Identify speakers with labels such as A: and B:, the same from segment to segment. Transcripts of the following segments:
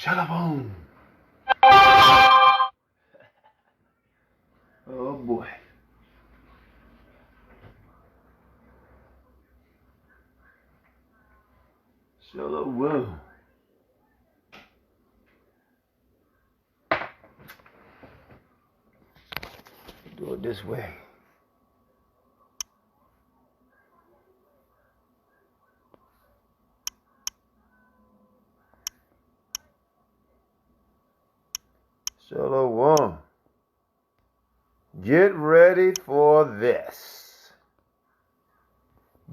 A: Shalom. Oh boy. Shalom. Do it this way. Shalom. Get ready for this.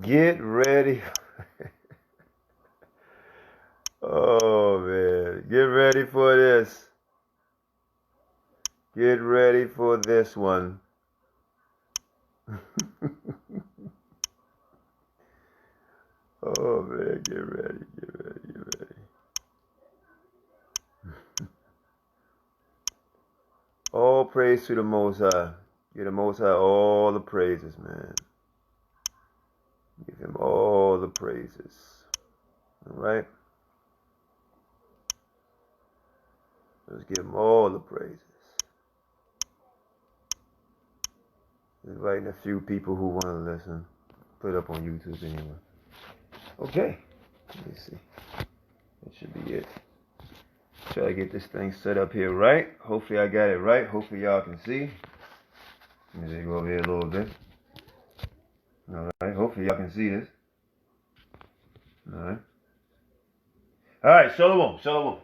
A: Get ready. Oh man, get ready for this. Get ready for this one. Oh man, get ready, get ready, get ready. All praise to the Most High. Give the Most High all the praises, man. Give him all the praises. All right? Let's give him all the praises. Inviting a few people who want to listen. Put it up on YouTube anyway. Okay. Let me see. That should be it. Try to get this thing set up here right. Hopefully I got it right. Hopefully y'all can see. Let me just go over here a little bit. Alright. Hopefully y'all can see this. Alright. Alright. Shalom. Shalom.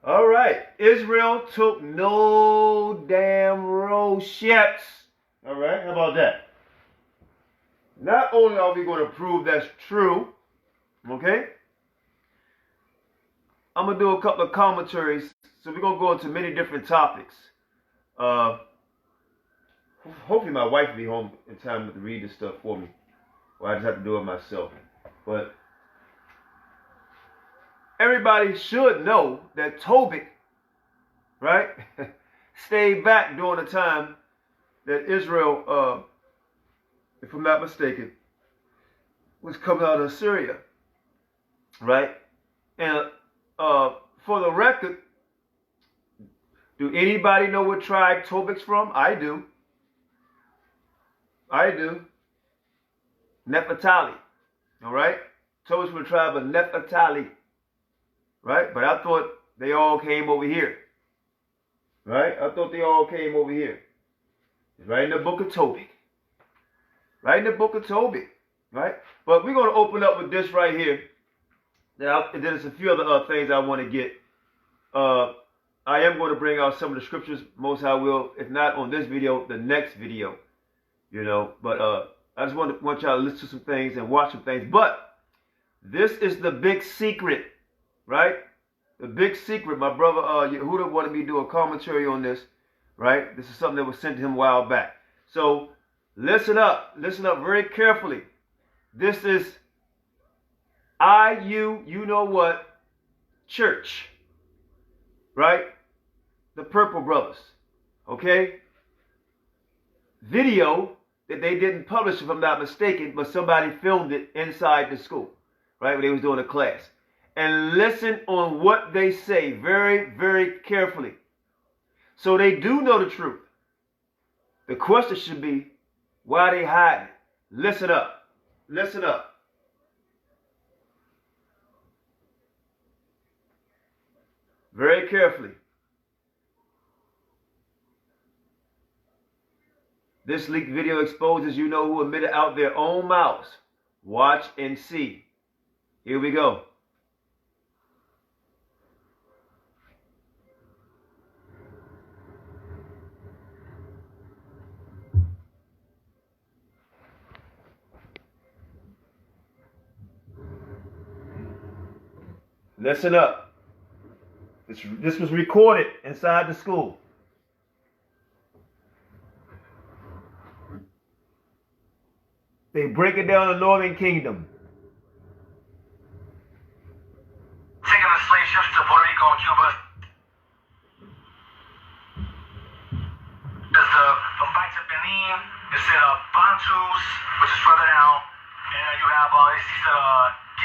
A: Alright. Israel took no damn ships. Alright. How about that? Not only are we going to prove that's true. Okay. I'm going to do a couple of commentaries. So we're going to go into many different topics. Hopefully my wife will be home in time to read this stuff for me. Or I just have to do it myself. But everybody should know that Fope, right, stayed back during the time that Israel, if I'm not mistaken, was coming out of Syria. Right? And for the record, do anybody know what tribe Fope's from? I do. I do. Nephtali. All right? Fope's from the tribe of Nephtali. Right? But I thought they all came over here. Right? I thought they all came over here. It's right in the book of Fope. Right in the book of Fope. Right? But we're going to open up with this right here. Now, there's a few other things I want to get. I am going to bring out some of the scriptures. Most I will, if not on this video, the next video. You know, but I just want y'all to listen to some things and watch some things. But this is the big secret, right? The big secret. My brother Yehuda wanted me to do a commentary on this, right? This is something that was sent to him a while back. So listen up very carefully. This is you know what, church, right? The Purple Brothers, okay? Video that they didn't publish, if I'm not mistaken, but somebody filmed it inside the school, right, when they was doing a class. And listen on what they say very, very carefully. So they do know the truth. The question should be, why they hide it? Listen up. Listen up. Very carefully. This leaked video exposes you know who admitted out their own mouths. Watch and see. Here we go. Listen up. This was recorded inside the school. They break it down the Northern Kingdom.
B: Taking the slave ships to Puerto Rico and Cuba. There's from Bites of Benin, it's in Bantus, which is further down. And you have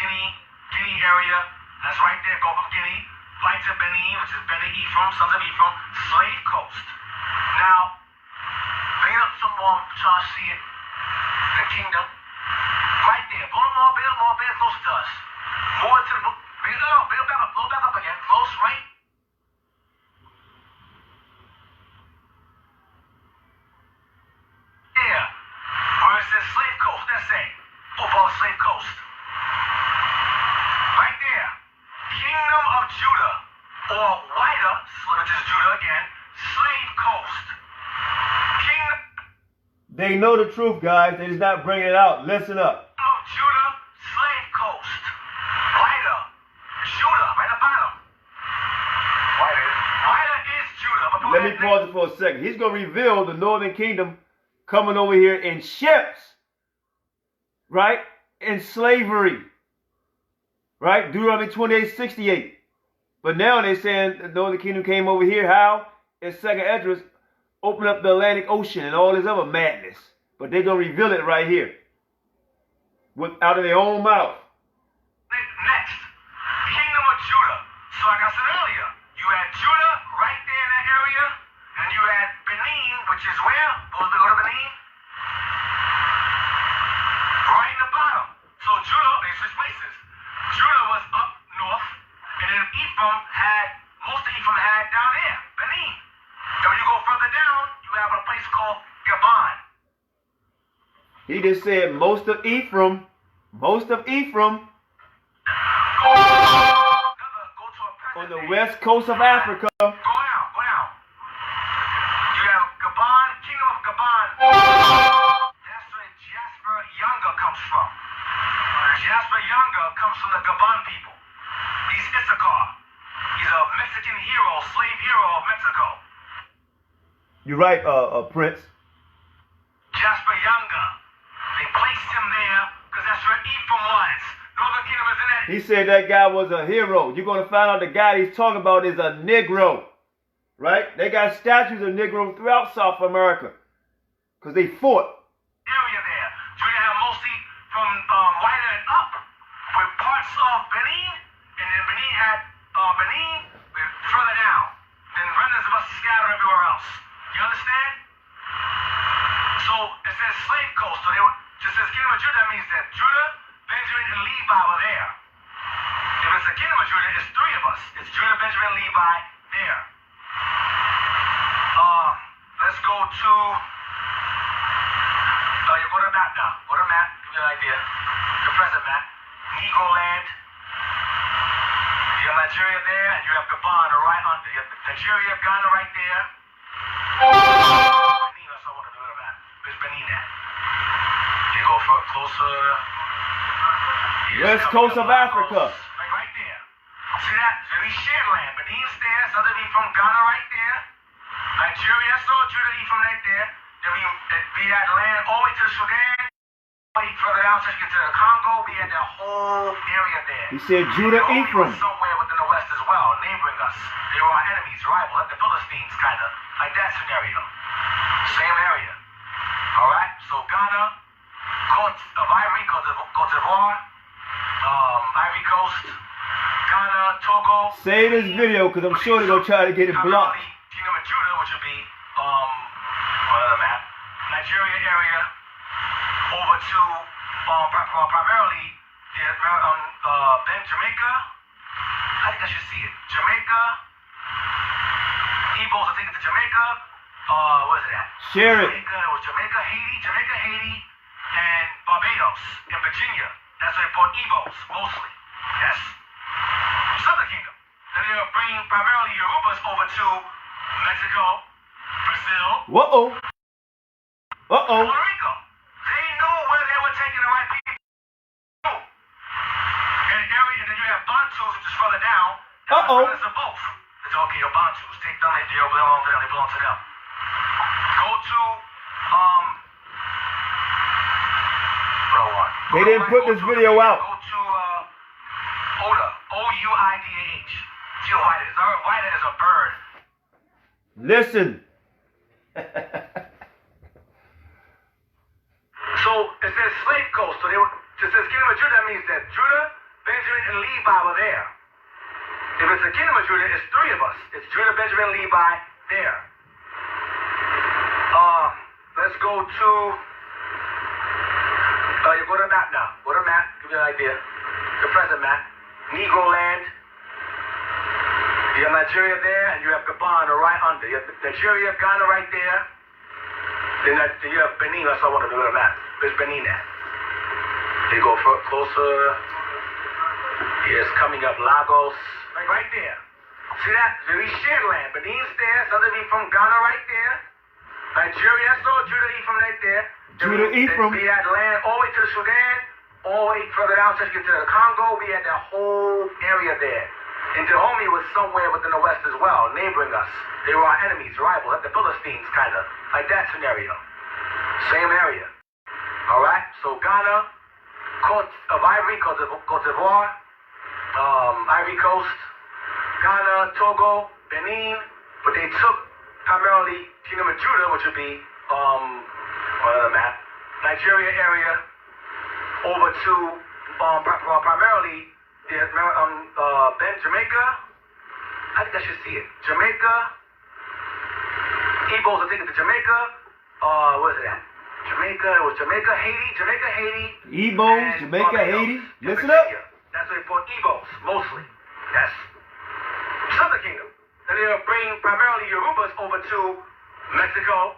B: Guinea area. That's right there, Gulf of Guinea. right to Benin, which is Beni Ephraim, sons of Ephraim, slave coast. Now, bring it up some more, try to see it. The kingdom. Right there. Go more, bit closer to us. More to the book. Bring it up, blow back up again. Close, right? Yeah. Where it says slave coast, that's it. Overall slave coast. Right there. Kingdom of Judah. Or wider, which is Judah again, slave coast. Kingdom
A: They know the truth, guys. They just not bringing it out. Listen up.
B: of Judah, slave coast. Wider. Judah, right at the bottom. Wider is Judah. But
A: Let me pause it for a second. He's going to reveal the northern kingdom coming over here in ships, right? In slavery, right? Deuteronomy 28:68. But now they're saying the northern kingdom came over here. How? In 2nd Esdras, open up the Atlantic Ocean and all this other madness. But they're going to reveal it right here, out of their own mouth.
B: Next, Kingdom of Judah. So like I said earlier, you had Judah right there in that area, and you had Benin, which is where? Supposed to go to Benin? Right in the bottom. So Judah, they switched places. Judah was up north, and then most of Ephraim had down there, Benin. And when you go further down, you have a place called Gabon.
A: He just said most of Ephraim. On the west coast of Africa.
B: Go down. You have Gabon, Kingdom of Gabon. That's where Jasper Younger comes from. Jasper Younger comes from the Gabon people. He's Issachar. He's a Mexican hero, slave hero of Mexico.
A: You're right, Prince.
B: Jasper Younger. They placed him there because that's where Ephraim was. Northern Kingdom is in that.
A: He said that guy was a hero. You're going to find out the guy he's talking about is a negro. Right? They got statues of Negro throughout South America. Because they fought.
B: Area there. Judah had mostly from wider and up with parts of Benin. And then Benin had Benin further down. Then remnants of us scattered everywhere else. You understand? So it says slave coast. So they were, just says Kingdom of Judah, that means that Judah, Benjamin, and Levi were there. If it's the Kingdom of Judah, it's three of us. It's Judah, Benjamin, and Levi there. Let's go to you go to the map now. Go to the map, give you an idea. The present map. Negro land. You have Nigeria there, and you have Gabon right under. You have Nigeria, Ghana right there. Benin, that's what I want to do with the map. Where's Benin at? You go closer.
A: West coast of Africa.
B: Right there. See that? Very shared land. Benin's there, southern from Ghana right there. Nigeria, so Judah, Ephraim right there. Then we had land all the way to the Sudan. Further down, so you get to the Congo, we had that whole area there.
A: He said Judah, Ephraim.
B: Somewhere within the west as well, neighboring us. They were our enemies, rivals, like the Philistines, kind of. Like that scenario. Same area. Alright? So Ghana, Cote of Ivory, Cote d'Ivoire, Ivory Coast, Ghana, Togo.
A: Save this video because I'm sure they're going to try to get it blocked.
B: Kingdom of Judah, which would be, another map. Nigeria area, over to, primarily, then Jamaica. I think I should see it. Jamaica. Igbos, I think it's Jamaica. What is it at?
A: Share it.
B: Jamaica, Haiti, and Barbados, and Virginia. That's where they put Igbos, mostly. Yes. Southern Kingdom. And they were bringing primarily Yorubas over to Mexico, Brazil,
A: Puerto
B: Rico. They knew where they were taking the right people. And then you have Bantus, which is further down. Brothers of both. It's okay, your Bantus. Take them, they belong to them. They belong to them. Go to what I want.
A: They didn't put this video out.
B: Go to Oda. O-U-I-D-A-H. See how white it is. White is a bird.
A: Listen.
B: So it says slave coast. So it says Kingdom of Judah. That means that Judah, Benjamin, and Levi were there. If it's the kingdom of Judah, it's three of us. It's Judah, Benjamin, Levi, there. Let's go to, you go to the map now. Go to the map, give you an idea. The present map. Negro land. You have Nigeria there, and you have Gabon right under. You have Nigeria, Ghana right there. Then you have Benin. That's all I want to do with the map. There's Benin there. You go closer. Here's coming up Lagos. Right there. See that? We shared land. Benin's there. Southern Ephraim, Ghana right there. Nigeria, so Judah, Ephraim right there.
A: Judah, Ephraim.
B: We had land all the way to the Sudan, all the way further down to the Congo. We had that whole area there. And Dahomey was somewhere within the west as well, neighboring us. They were our enemies, rivals, like the Philistines, kind of. Like that scenario. Same area. All right? So Ghana, Cote of Ivory, Cote d'Ivoire, Ivory Coast, Ghana, Togo, Benin, but they took primarily Kingdom of Judah, which would be on the map, Nigeria area, over to primarily the Jamaica. I think I should see it. Jamaica, Igbos are taken to Jamaica. What is it at? Jamaica, it was Jamaica, Haiti.
A: Igbos, Jamaica, Haiti. Listen up.
B: That's what they put Igbos, mostly. That's Southern Kingdom. And they'll bring primarily Yorubas over to Mexico,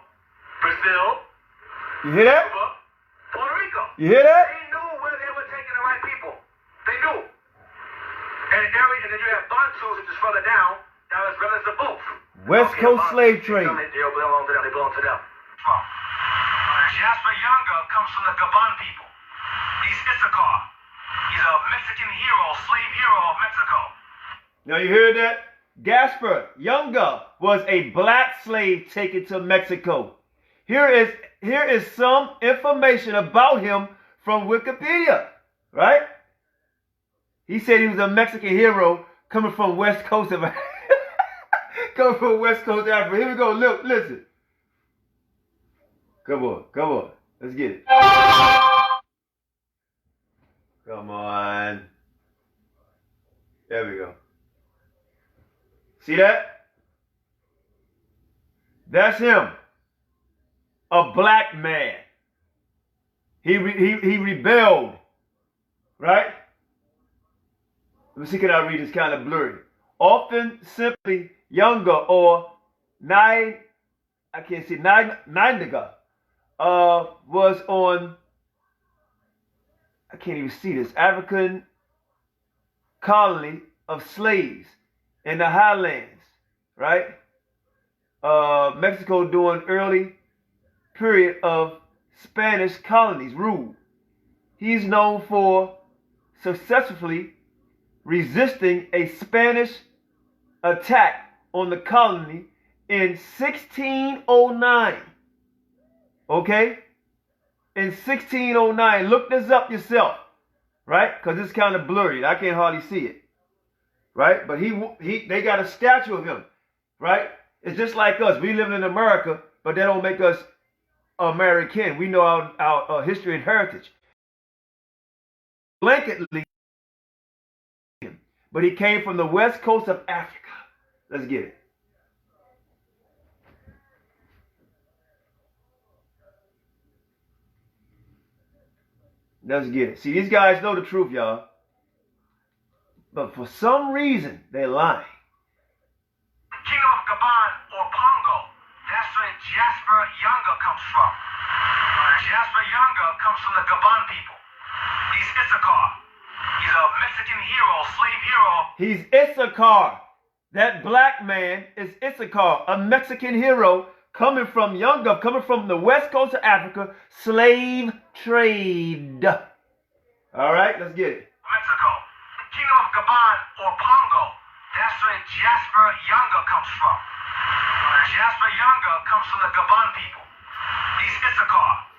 B: Brazil,
A: You hear that?
B: Cuba, Puerto Rico.
A: You hear that?
B: They knew where they were taking the right people. They knew. And then you have Bantus, which is further down. That was brothers of both.
A: West Coast slave trade.
B: They belong to them. They belong to them. Jasper Younger comes from the Gabon people. He's Issachar. He's a Mexican hero, slave hero of Mexico.
A: Now you hear that? Jasper Younger was a black slave taken to Mexico. Here is some information about him from Wikipedia, right? He said he was a Mexican hero coming from West Coast of coming from West Coast Africa. Here we go. Look, listen. Come on. Let's get it. Come on. There we go. See that? That's him. A black man. He rebelled. Right? Let me see, can I read? It's kind of blurry. Often simply Younger or Nidaga was on, I can't even see this, African colony of slaves in the highlands, right? Mexico during early period of Spanish colonies rule. He's known for successfully resisting a Spanish attack on the colony in 1609. Okay? In 1609. Look this up yourself. Right? Because it's kind of blurry. I can't hardly see it. Right? But they got a statue of him. Right? It's just like us. We live in America, but that don't make us American. We know our history and heritage. Blanketly, but he came from the west coast of Africa. Let's get it. Let's get it. See, these guys know the truth, y'all. But for some reason, they're lying.
B: Kingdom of Gabon or Congo. That's where Jasper Younger comes from. Jasper Younger comes from the Gabon people. He's Issachar. He's a Mexican hero, slave hero.
A: He's Issachar. That black man is Issachar, a Mexican hero coming from Younger, coming from the west coast of Africa, slave trade. All right, let's get it.
B: Mexico. Kingdom of Gabon or Congo. That's where Jasper Younger comes from. Jasper Younger comes from the Gabon people. He's Issachar.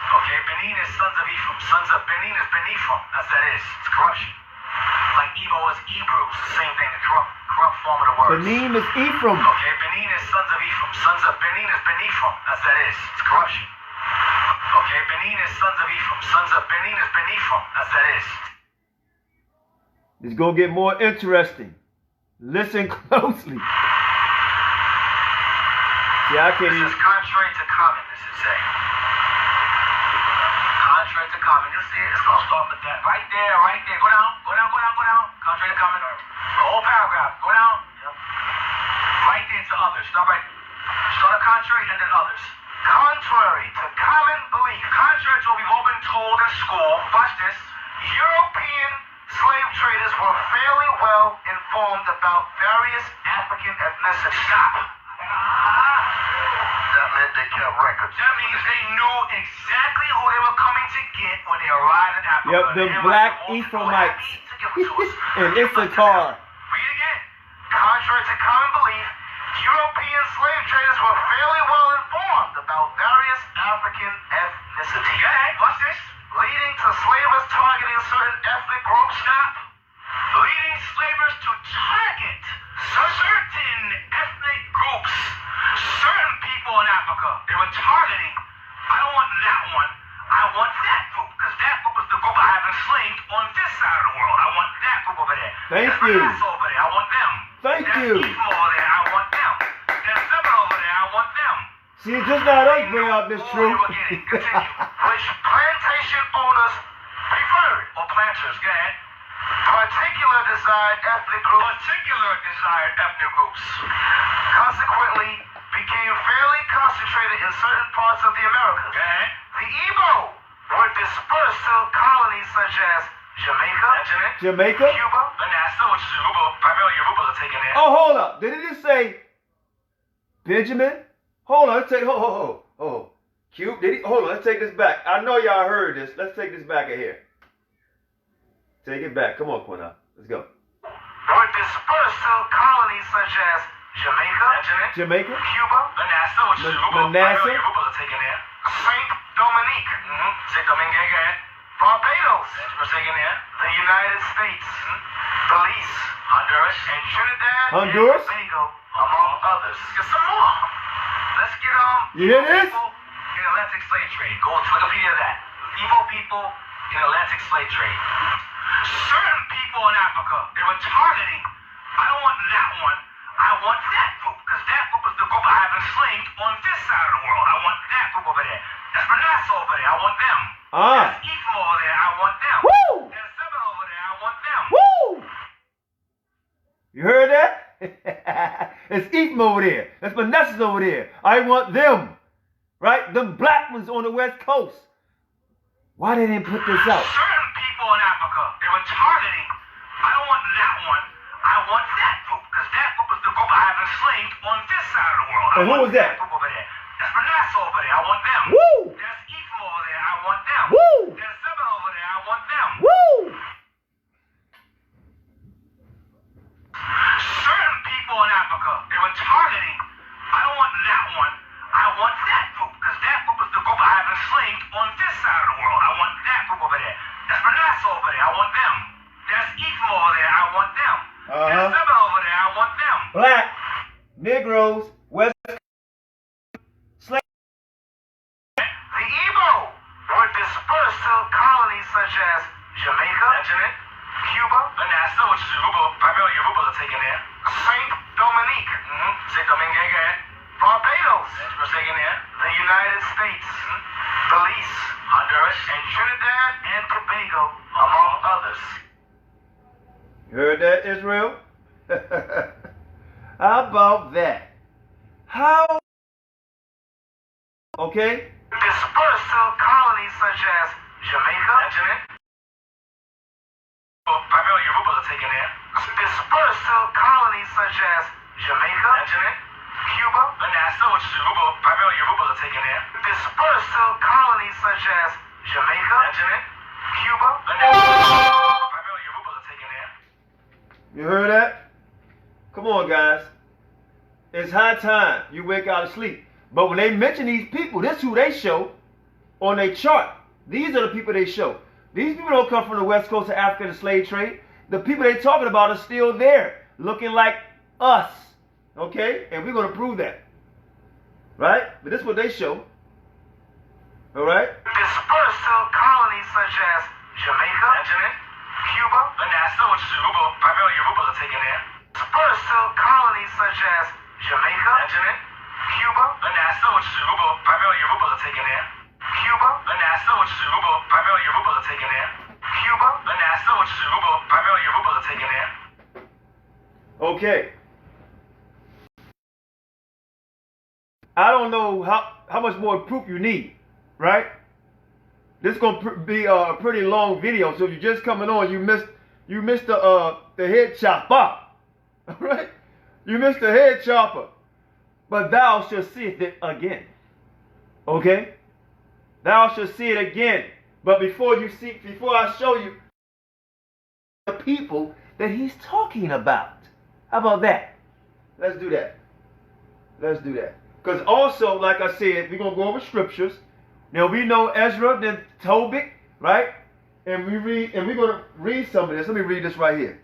B: Okay, Benin is sons of Ephraim. Sons of Benin is Benifra. That's that is. It's corruption. Like Igbo is Hebrew. It's the same thing. The corrupt form of the word.
A: Benin is Ephraim.
B: Okay, Benin is sons of Ephraim. Sons of Benin is Benifra. That's that is. It's corruption. Okay, Benin is sons of Ephraim. Sons of Benin is Benifra. That's that is.
A: It's going to get more interesting. Listen closely. See, I can't
B: This
A: even.
B: is contrary to common, this is saying. Contrary to common. You see, it's going to start with that. Right there, right there. Go down, go down, go down, go down. Contrary to common. The whole paragraph. Go down. Yep. Right there to others. Start right. Start a contrary and then others. Contrary to common belief. Contrary to what we've all been told in school. Watch this. European slave traders were fairly well informed about various African ethnicities. Stop. That meant they kept records. That means they knew exactly who they were coming to get when they arrived in Africa.
A: Yep, the black Ephraimites. And Issachar.
B: Read again. Contrary to common belief, European slave traders were fairly well informed about various African ethnicities. Go ahead, watch this. Leading to slavers targeting certain ethnic groups. Stop. Leading slavers to target certain ethnic groups. Certain people in Africa. They were targeting. I don't want that one. I want that group. Because that group is the group I have enslaved on this side of the world. I want that group over there.
A: Thank
B: There's
A: you.
B: Manasseh over there. I want them.
A: Thank
B: There's
A: you.
B: Ephraim over there. I want them. There's Zebulun over there. I want them.
A: See, it's just not us bring out this truth.
B: Continue. Which plantation owners preferred, or planters, go ahead. Particular desired ethnic groups. Consequently, became fairly concentrated in certain parts of the Americas. Go ahead. The Igbo were dispersed to colonies such as Jamaica,
A: Jamaica?
B: Cuba, Manasseh, which is Yoruba, primarily Yorubas are taken there.
A: Oh, hold up. Did it just say Benjamin? Hold on. Let's take. Cube. Did he? Hold on. Let's take this back. I know y'all heard this. Let's take this back in here. Take it back. Come on, Qanath. Let's go.
B: Were dispersed to colonies such as Jamaica, Cuba, Manasseh, which is Yoruba, primarily Yorubas are taken there. Saint Dominique, Saint Domingue, Barbados, are taken there. The United States, Belize, Honduras, and Trinidad,
A: Honduras?
B: and Tobago, among others. Get some more. Let's get
A: You hear this?
B: people in Atlantic slave trade. Go to Wikipedia that. Igbo people in Atlantic slave trade. Certain people in Africa, they were targeting. I don't want that one. I want that group, because that group is the group I have enslaved on this side of the world. I want that group over there. There's Manasseh over there. I want them. There's Ephraim over there. I want them.
A: Woo!
B: There's Zebulun over there. I want them.
A: Woo! You heard that? It's Ephraim over there. That's Manasseh over there. I want them. Right? Them black ones on the West Coast. Why they didn't put this out?
B: Certain people in Africa, they were targeting. I don't want that one. I want that group, because that group is the group I have enslaved on this side of the world.
A: And who was that?
B: Group over there. There's Manasseh over there. I want them.
A: Woo!
B: There's Ephraim over there. I want them.
A: Woo!
B: There's Zebulun over there. I want them.
A: Woo!
B: Certain people in Africa, they were targeting. I don't want that one. I want that group, because that group is the group I have enslaved on this side of the world. I want that group over there. There's Manasseh over there. I want them. There's Ephraim over there. I want them. There's Zebulun over there. I want them.
A: Black, Negroes, West slave.
B: The Igbo were dispersed to colonies such as Jamaica, Cuba, Manasseh, which is Yoruba, primarily Yorubas are taken there. Saint Dominique, Saint Domingue, Barbados, are taken there. The United States, Belize, Honduras, and Trinidad and Tobago, among others.
A: You heard that, Israel? How about that? How? Okay?
B: Dispersed to colonies such as Jamaica, primarily Yorubas are taken there. Dispersed to colonies such as Jamaica, Cuba, Manasseh, which is Yoruba, primarily Yorubas are taken there. Dispersed to colonies such as Jamaica, Cuba, Manasseh, primarily Yorubas are taken there.
A: You heard that? Come on, guys. It's high time you wake out of sleep. But when they mention these people, this is who they show on their chart. These are the people they show. These people don't come from the West Coast of Africa, the slave trade. The people they're talking about are still there, looking like us. Okay? And we're going to prove that. Right? But this is what they show. All right?
B: Dispersed to colonies such as Jamaica, Cuba, Manasseh, which is Yoruba, primarily Yorubas are taken there. Dispersed such as Jamaica, Benjamin, Cuba, the NASA, which is Yoruba, primarily Yorubas are taken there. Cuba, the NASA, which is Yoruba, primarily Yorubas are taken there. Cuba, the NASA, which is Yoruba, primarily Yorubas are taken there.
A: Okay. I don't know how much more proof you need, right? This is gonna be a pretty long video, so if you're just coming on, you missed the head chopper, all right? You missed the head chopper, but thou shalt see it again, okay? Thou shalt see it again. But before I show you the people that he's talking about, how about that? Let's do that. Let's do that. Because also, like I said, we're going to go over scriptures. Now we know Ezra, then Tobit, right? And we're going to read some of this. Let me read this right here.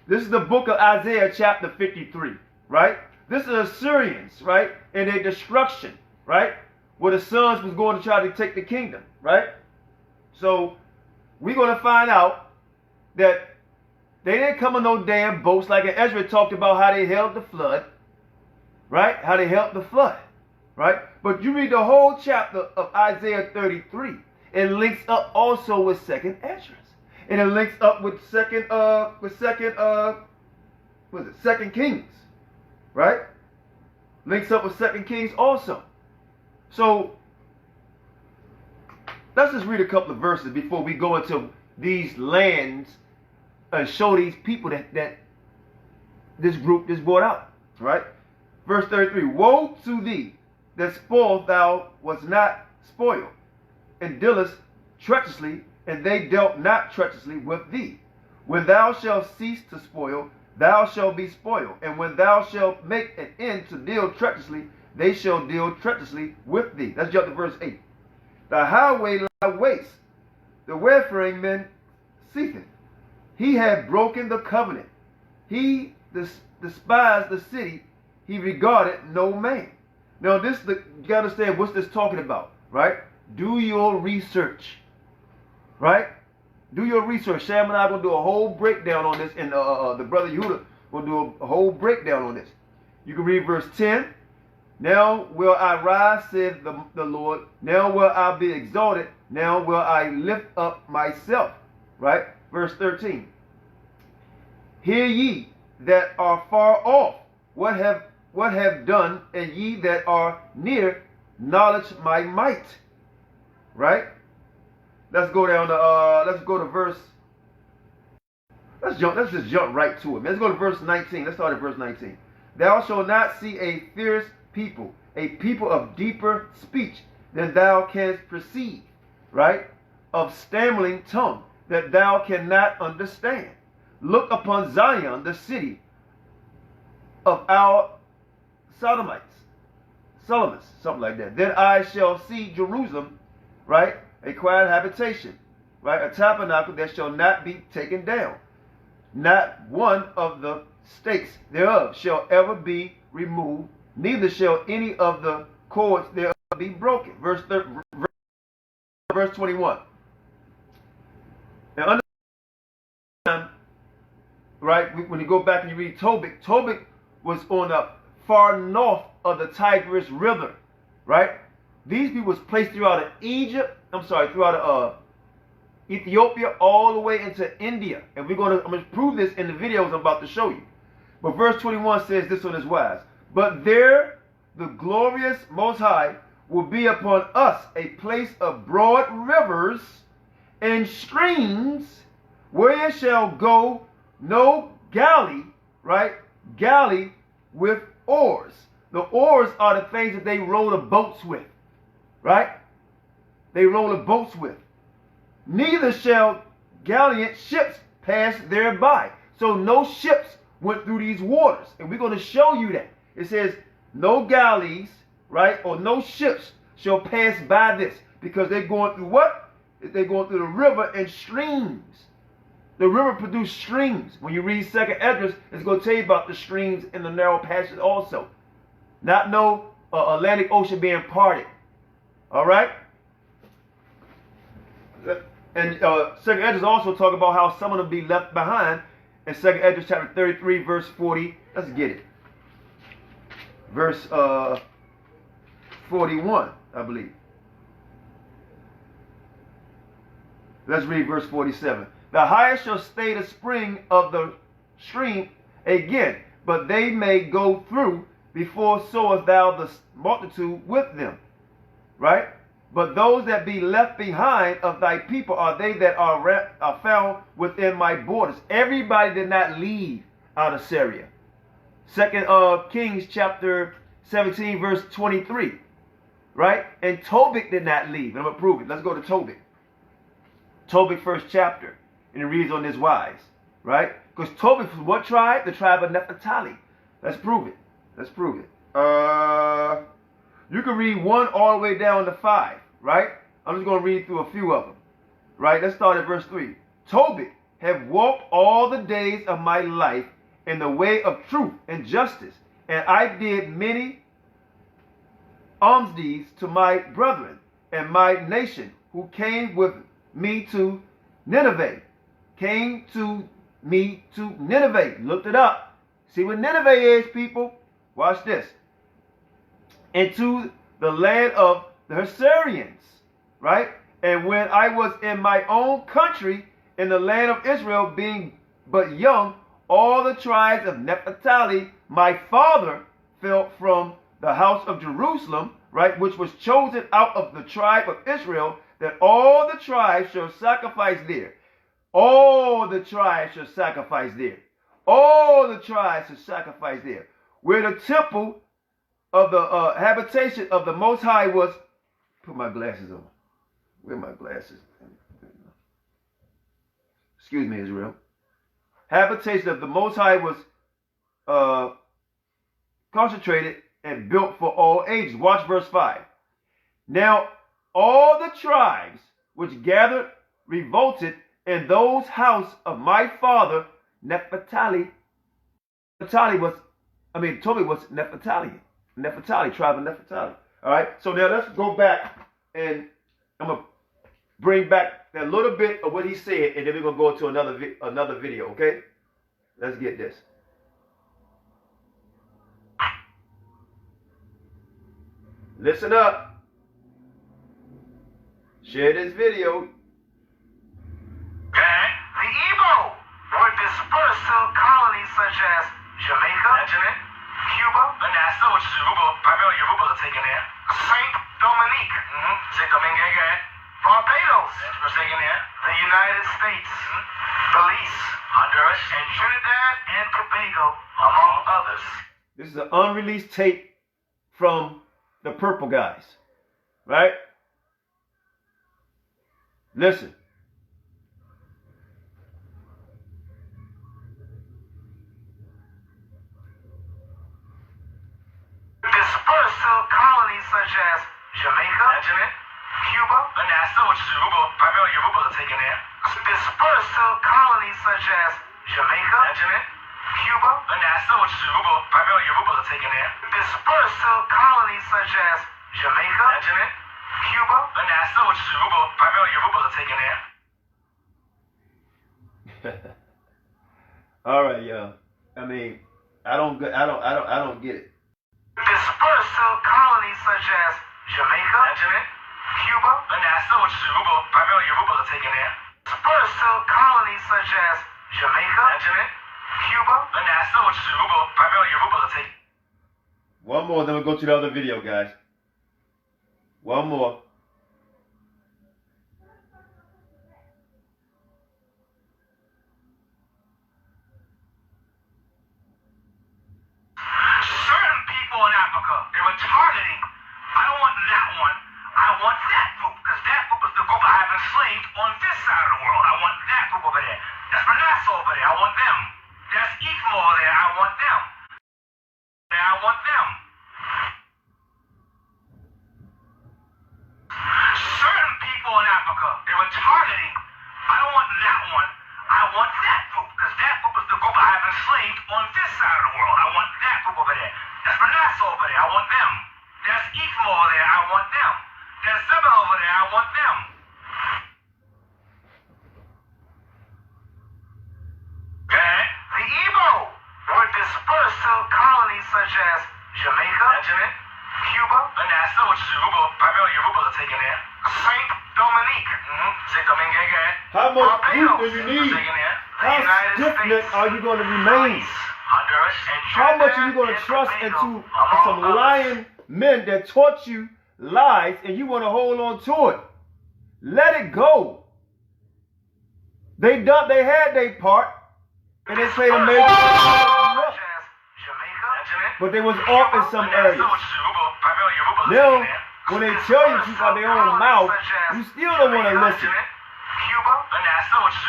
A: This is the book of Isaiah chapter 53, right? This is Assyrians, right? And their destruction, right? Where the sons was going to try to take the kingdom, right? So we're going to find out that they didn't come in no damn boats, like Ezra talked about how they held the flood, right? How they held the flood, right? But you read the whole chapter of Isaiah 33, it links up also with 2nd Ezra, and it links up with second Kings, right? Links up with 2nd Kings also. So let's just read a couple of verses before we go into these lands and show these people that this group just brought out, right? Verse 33, woe to thee that spoiled thou was not spoiled, and dealest treacherously, and they dealt not treacherously with thee. When thou shalt cease to spoil, thou shalt be spoiled, and when thou shalt make an end to deal treacherously, they shall deal treacherously with thee. Let's jump to verse 8. The highway lie waste, the wayfaring men seeketh. He had broken the covenant. He despised the city. He regarded no man. Now you got to understand what's this talking about, right? Do your research, right? Do your research. Sam and I are going to do a whole breakdown on this, and the brother Yehuda will do a whole breakdown on this. You can read verse 10. Now will I rise, saith the Lord. Now will I be exalted. Now will I lift up myself. Right? Verse 13. Hear ye that are far off, what have done, and ye that are near, knowledge my might. Right? Let's go down to let's go to verse. Let's just jump right to it. Let's go to verse 19. Let's start at verse 19. Thou shalt not see a fierce people, a people of deeper speech than thou canst perceive, right? Of stammering tongue that thou cannot understand. Look upon Zion, the city of our Solomons, something like that. Then I shall see Jerusalem, right? A quiet habitation, right? A tabernacle that shall not be taken down. Not one of the stakes thereof shall ever be removed, neither shall any of the cords thereof be broken. Verse 21. And under right, when you go back and you read Tobit, Tobit was on the far north of the Tigris River, right? These people was placed throughout throughout Ethiopia all the way into India. And I'm going to prove this in the videos I'm about to show you. But verse 21 says this on his wise. But there the glorious Most High will be upon us a place of broad rivers and streams, where shall go no galley, right? Galley with oars. The oars are the things that they row the boats with, right? They row the boats with. Neither shall gallant ships pass thereby. So no ships went through these waters. And we're going to show you that. It says no galleys, right? Or no ships shall pass by this. Because they're going through what? They're going through the river and streams. The river produced streams. When you read 2nd Ezra, it's going to tell you about the streams in the narrow passage also. Not no Atlantic Ocean being parted. All right? And 2nd Ezra also talk about how someone will be left behind in 2nd Ezra chapter 33, verse 40. Let's get it. verse 41, I believe. Let's read verse 47. The highest shall stay the spring of the stream again, but they may go through before sowest thou the multitude with them. Right? But those that be left behind of thy people are they that are found within my borders. Everybody did not leave out of Syria. 2 Kings chapter 17 verse 23. Right? And Tobit did not leave. And I'm going to prove it. Let's go to Tobit. Tobit first chapter. And it reads on this wise. Right? Because Tobit from what tribe? The tribe of Naphtali. Let's prove it. Let's prove it. You can read 1 all the way down to 5. Right? I'm just going to read through a few of them. Right? Let's start at verse 3. Tobit have walked all the days of my life in the way of truth and justice. And I did many alms deeds to my brethren and my nation who came with me to Nineveh. Came to me to Nineveh. Looked it up. See what Nineveh is, people. Watch this. Into the land of the Assyrians. Right? And when I was in my own country, in the land of Israel, being but young, all the tribes of Naphtali, my father, fell from the house of Jerusalem, right, which was chosen out of the tribe of Israel, that all the tribes shall sacrifice there. All the tribes shall sacrifice there. All the tribes shall sacrifice there. Where the temple of the habitation of the Most High was. Put my glasses on. Where are my glasses? Excuse me, Israel. Habitation of the Most High was concentrated and built for all ages. Watch verse 5. Now all the tribes which gathered revolted, and those house of my father Naphtali was, Tobit was Naphtali, tribe of Naphtali. All right. So now let's go back, and I'm gonna bring back a little bit of what he said, and then we're gonna go to another video. Okay. Let's get this. Listen up. Share this video.
B: Okay. The Igbo were dispersed to colonies such as Jamaica, Cuba, Manasseh, which is Yoruba, primarily Yoruba are taken there, Saint Dominique, Saint Domingue, Barbados, that's taken there, the United States, Belize, Honduras, and Trinidad and Tobago, among others.
A: This is an unreleased tape from the Purple guys, right? Listen.
B: Dispersed to colonies such as Jamaica, Cuba, Manasseh, which is Yoruba, primarily Yoruba are taken there. Dispersed to colonies such as Jamaica, Cuba, Manasseh, which is Yoruba, primarily Yoruba are taken there. Dispersed to colonies such as Jamaica, Cuba, Manasseh, which is Yoruba, primarily Yoruba are taken there.
A: All right, y'all. I don't get it.
B: Dispersed to colonies such as Jamaica, Cuba, Manasseh, which is Yoruba, primarily Yoruba are taken there. Dispersed to colonies such as Jamaica, Cuba, Manasseh, which is Yoruba, primarily Yoruba are taken.
A: One more, then we'll go to the other video, guys. One more.
B: Certain people in Africa, they were targeting. I don't want that one. I want that group, because that group is the group I have enslaved on this side of the world. I want that group over there. That's Manasseh over there. I want them. That's Ephraim over there. I want them. I want them. Certain people in Africa, they were targeting. I don't want that one. I want that group, because that group is the group I have enslaved on this side of the world. I want that group over there. That's Manasseh over there. I want them. That's Ephraim over there. I want them. There's Zebulun over there. I want them. Okay. The Igbo were dispersed to colonies such as Jamaica, Cuba, Manasseh, which is Yoruba, primarily Yorubas are taken there. Saint Dominique, Saint Domingue.
A: How much proof
B: Barbados
A: do you need?
B: taken there.
A: How stiff-necked are you going to remain?
B: Honduras, and
A: How much are you
B: Trinidad
A: going to
B: and
A: trust
B: Tobago,
A: into
B: among
A: some
B: others.
A: lying men that taught you lies and you want to hold on to it? Let it go. They had their part and they played a major part, but they was off in some areas. Now, when they tell you truth out their own mouth, you still don't want to listen.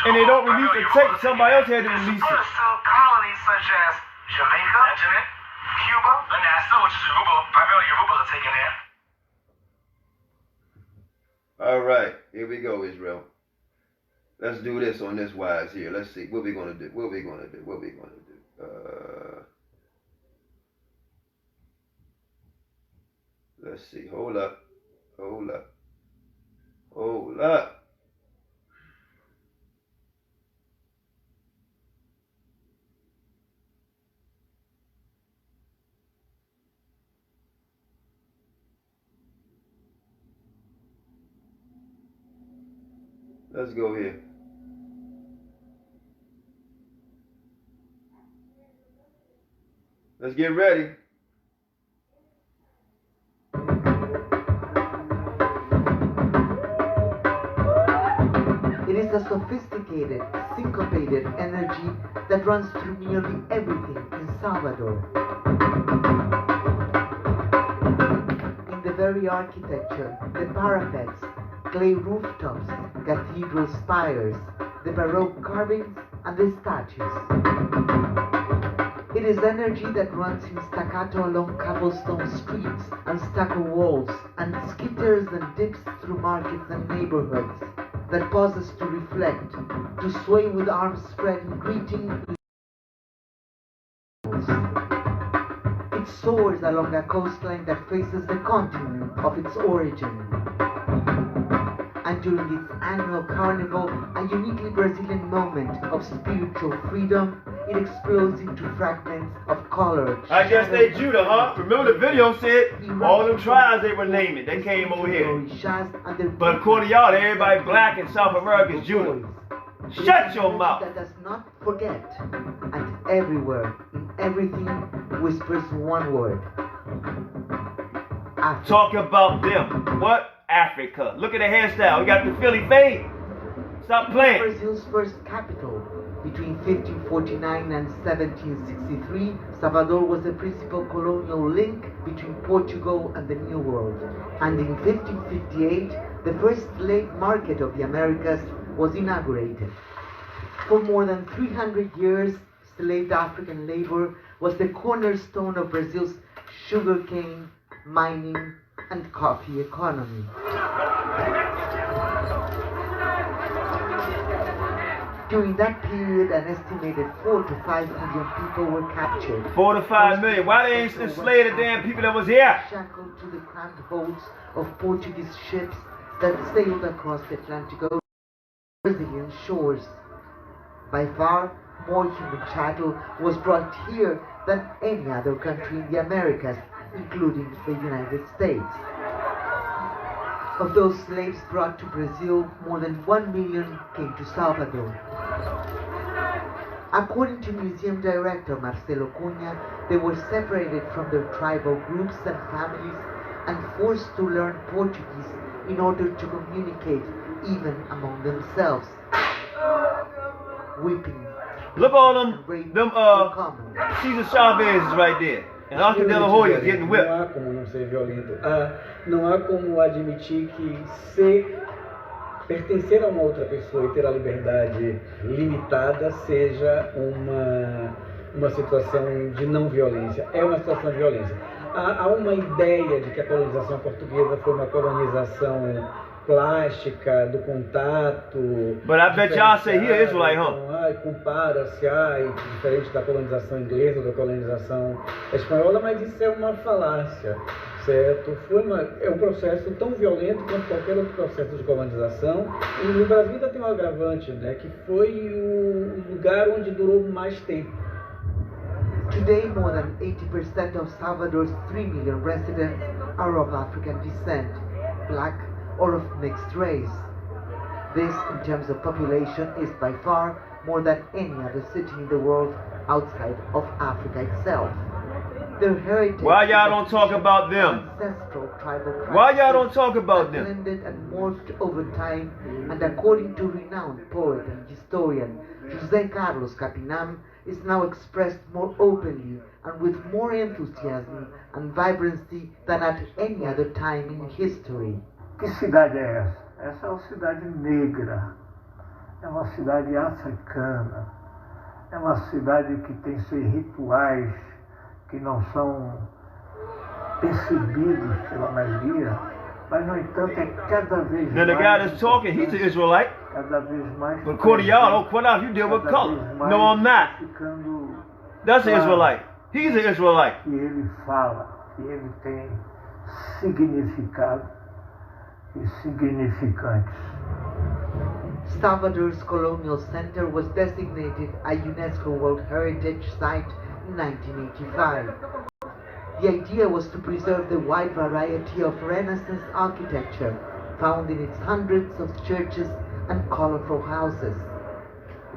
A: And they don't release the tape. Somebody else had to release it.
B: Colonies such as Jamaica, Cuba, Manasseh, which is Yoruba, primarily Yorubas are taken there.
A: All right, here we go, Israel. Let's do this on this wise here. Let's see what we're gonna do. Let's see. Hold up. Let's go here. Let's get ready.
C: It is a sophisticated, syncopated energy that runs through nearly everything in Salvador. In the very architecture, the parapets, clay rooftops, cathedral spires, the Baroque carvings, and the statues. It is energy that runs in staccato along cobblestone streets and stucco walls, and skitters and dips through markets and neighborhoods, that pauses to reflect, to sway with arms spread in greeting. It soars along a coastline that faces the continent of its origin. And during its annual carnival, a uniquely Brazilian moment of spiritual freedom, it explodes into fragments of color.
A: I guess they Judah, huh? Remember the video said all them tribes they were naming, they came over here. But according to y'all, everybody black in South America is Judah. Shut your mouth.
C: That does not forget, and everywhere, in everything, whispers one word. Africa.
A: Talk about them. What? Africa. Look at the hairstyle. We got the Philly fade. Stop playing.
C: Brazil's first capital. Between 1549 and 1763, Salvador was the principal colonial link between Portugal and the New World. And in 1558, the first slave market of the Americas was inaugurated. For more than 300 years, enslaved African labor was the cornerstone of Brazil's sugarcane, mining, and coffee economy. During that period, an estimated 4 to 5 million people were captured.
A: 4 to 5 million. Why they ain't slay the damn people that was here?
C: Shackled to the cramped holds of Portuguese ships that sailed across the Atlantic Ocean to Brazilian shores. By far, more human chattel was brought here than any other country in the Americas, including the United States. Of those slaves brought to Brazil, more than 1 million came to Salvador. According to museum director Marcelo Cunha, they were separated from their tribal groups and families and forced to learn Portuguese in order to communicate even among themselves. Weeping.
A: Look at all them Cesar Chavez is right there. And Arca de la Hoya getting whipped.
D: Não há como não ser violento. Não há como admitir que pertencer a uma outra pessoa e ter a liberdade limitada seja uma situação de não violência. É uma situação de violência. Há uma ideia de que a colonização portuguesa foi uma colonização plástica, do contato.
A: But I bet y'all say here Israelite, huh?
D: Compara-se, diferente da colonização inglesa, da colonização espanhola, mas isso é uma falácia, certo? É um processo tão violento quanto qualquer outro processo de colonização. E no Brasil ainda tem um agravante, né? Que foi o lugar onde durou mais tempo.
C: Today, more than 80% of Salvador's 3 million residents are of African descent, black or of mixed race. This, in terms of population, is by far more than any other city in the world outside of Africa itself. Their heritage.
A: Why y'all don't talk about them?
C: Ancestral tribal
A: Why y'all don't talk about them?
C: blended and morphed over time, and according to renowned poet and historian José Carlos Capinam, is now expressed more openly and with more enthusiasm and vibrancy than at any other time in history.
E: Que cidade é essa? Essa é uma cidade negra, é uma cidade africana, é uma cidade que tem seus rituais que não são percebidos pela maioria, mas no entanto é cada vez
A: Now the guy
E: mais.
A: that's talking, he's an Israelite.
E: Cada vez mais.
A: But according to y'all, oh, Qanath, you deal with
E: cada
A: color.
E: vez mais
A: No, I'm not.
E: ficando
A: That's an
E: claro
A: Israelite. He's an Israelite.
E: que ele fala, que ele tem significado e significantes.
C: Salvador's colonial center was designated a UNESCO World Heritage Site in 1985. The idea was to preserve the wide variety of Renaissance architecture found in its hundreds of churches and colorful houses.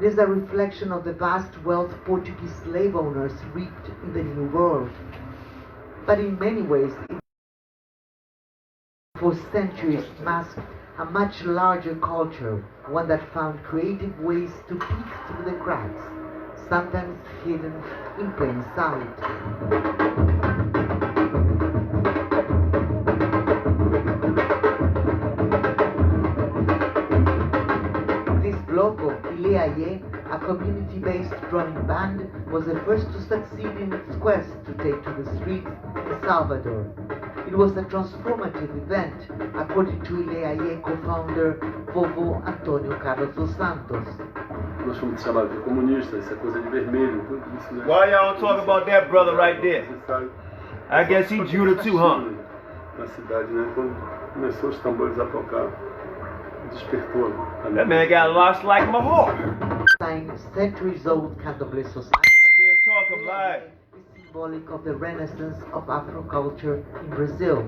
C: It is a reflection of the vast wealth Portuguese slave owners reaped in the New World. But in many ways, it for centuries masked a much larger culture, one that found creative ways to peek through the cracks, sometimes hidden in plain sight. This block of Ileaye, a community-based drumming band, was the first to succeed in its quest to take to the streets in Salvador. It was a transformative event, according to Ileaye co-founder Vovô Antônio Carlos dos Santos.
F: Nós fomos chamados de comunistas, essa coisa de vermelho, tudo isso, né?
A: Why y'all don't talk about that brother right there?
F: Você sabe,
A: I guess he Judah too, huh?
F: na cidade, né? Quando começou os tambores a tocar, despertou.
A: That man got lost like my heart.
C: Centuries-old Candomblé society
A: I can't talk him live.
C: is symbolic of the renaissance of Afro culture in Brazil.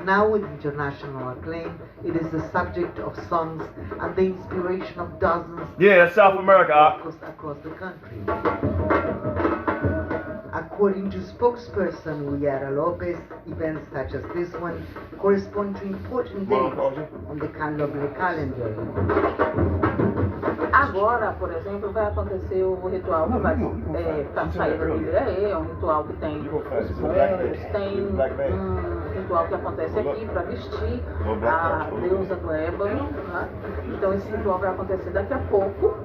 C: Now with international acclaim, it is the subject of songs and the inspiration of dozens
A: Yeah, South America.
C: across the country. According to spokesperson Uyara Lopez, events such as this one correspond to important dates on the Candomblé calendar.
G: Agora, por exemplo, vai acontecer o ritual que vai para a saída do Ileaye, é um ritual que tem os bombos, tem um ritual que acontece aqui para vestir a deusa do ébano, né? Então esse ritual vai acontecer daqui a pouco.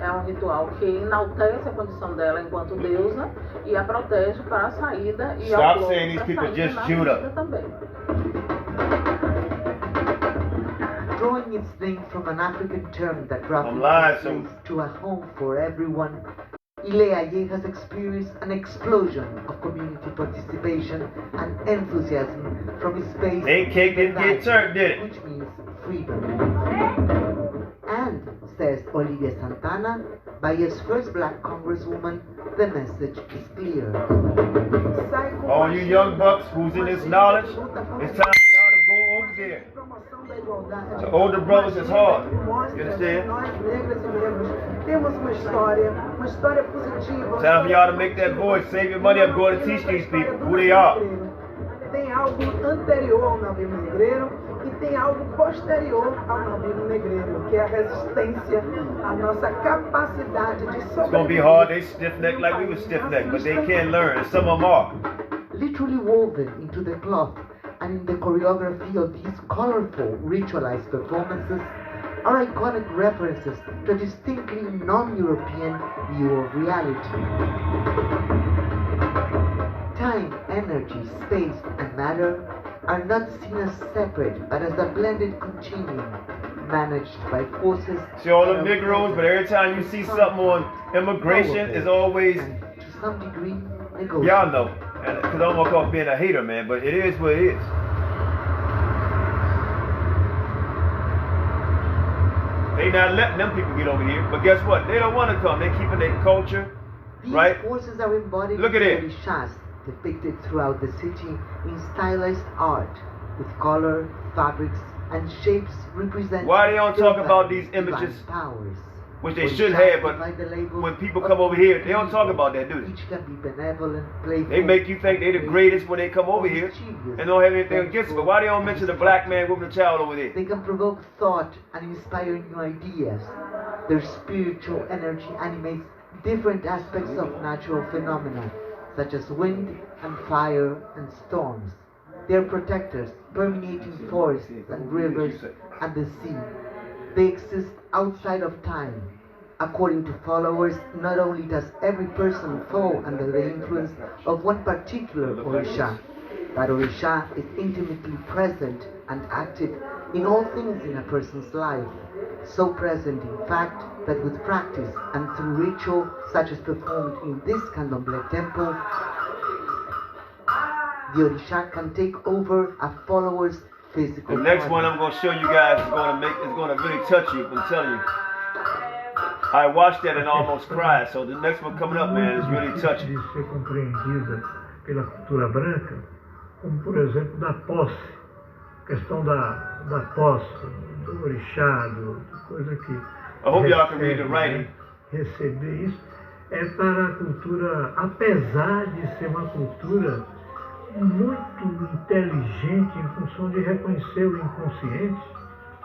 G: É um ritual que enaltece a condição dela enquanto deusa e a protege para a saída e
A: Stop
G: ao longo
A: saying these
G: da
A: people
G: saída
A: just
G: na
A: Judah.
G: vida também.
C: Drawing its name from an African term that roughly
A: live,
C: translates to a home for everyone, Ileaye has experienced an explosion of community participation and enthusiasm from its base,
A: Ain't cake didn't get turned, did it?
C: which means freedom. And, says Olivia Santana, Bahia's first black congresswoman, the message is clear.
A: All you young bucks who's in this knowledge, it's time for y'all to go over there. The older brothers is hard. You understand?
H: Nós, negras e negros, temos uma história positiva.
A: Time for y'all to make that voice, save your money, I'm going to teach these people who they are.
H: Tem algo anterior ao navio negreiro e tem algo posterior ao navio negreiro, que é a resistência, a nossa capacidade de
A: It's gonna be hard, they stiff-necked like we was stiff-necked, but they can learn, and some of them are.
C: Literally woven into the cloth and in the choreography of these colorful ritualized performances are iconic references to a distinctly non-European view of reality. Time, energy, space, and matter are not seen as separate, but as a blended continuum managed by forces.
A: See all them Negroes, but every time you see something on immigration, it's always,
C: and to some degree negotiable.
A: y'all know, because I don't want to call being a hater, man, but it is what it is. They not letting them people get over here, but guess what? They don't want to come. They keeping their culture
C: These
A: right?
C: forces are embodied
A: Look at
C: in
A: it.
C: the orishas depicted throughout the city in stylized art, with color, fabrics, and shapes representing
A: Why they don't talk about
C: divine
A: these images?
C: powers.
A: Which they
C: Orishas
A: should have, but
C: provide the labels
A: when people
C: of
A: come over here, they don't
C: evil.
A: talk about that, do they?
C: Each can be benevolent, playful.
A: They make you think they're the greatest when they come over
C: or
A: here
C: mischievous,
A: and don't have anything against it. But why they don't
C: and
A: mention the black man
C: destructive.
A: with the child over there?
C: They can provoke thought and inspire new ideas. Their spiritual energy animates different aspects of natural phenomena, such as wind and fire and storms. They are protectors, permeating forests and rivers and the sea. They exist outside of time. According to followers, not only does every person fall under the influence of one particular Orisha, but Orisha is intimately present and active in all things in a person's life. So present, in fact, that with practice and through ritual such as performed in this Candomblé temple, the Orisha can take over a follower's physical
A: The next
C: body.
A: one I'm going to show you guys is going to really touch you. I'm telling you. I watched that and almost cried. So the next one coming up, man, is really touching.
E: De ser compreendida pela cultura branca, como por exemplo da posse, questão da posse, do orixá, coisa que
A: I hope y'all can read the writing.
E: Receber isso é para a cultura, apesar de ser uma cultura muito inteligente em função de reconhecer o inconsciente,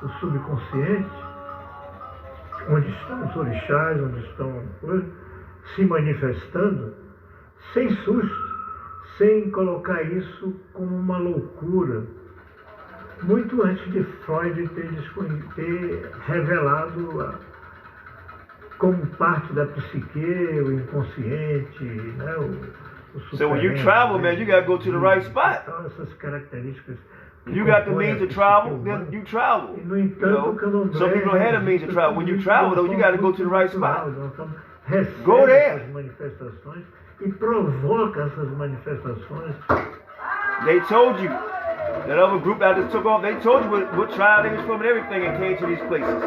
E: o subconsciente, onde estão os orixás, onde estão se manifestando, sem susto, sem colocar isso como uma loucura. Muito antes de Freud ter revelado como parte da psique, o inconsciente, né, o
A: So when you travel, man, you got to go to the right spot.
E: Então, essas características.
A: You got the means to travel, then you travel.
E: E, no
A: You
E: entanto,
A: know, some people don't have the means to travel. When you travel, though, you got to go to the right spot. Go
E: Recebe
A: there.
E: essas manifestações e provoca essas manifestações.
A: They told you. That other group that just took off, they told you what tribe they was from and everything and came to these places.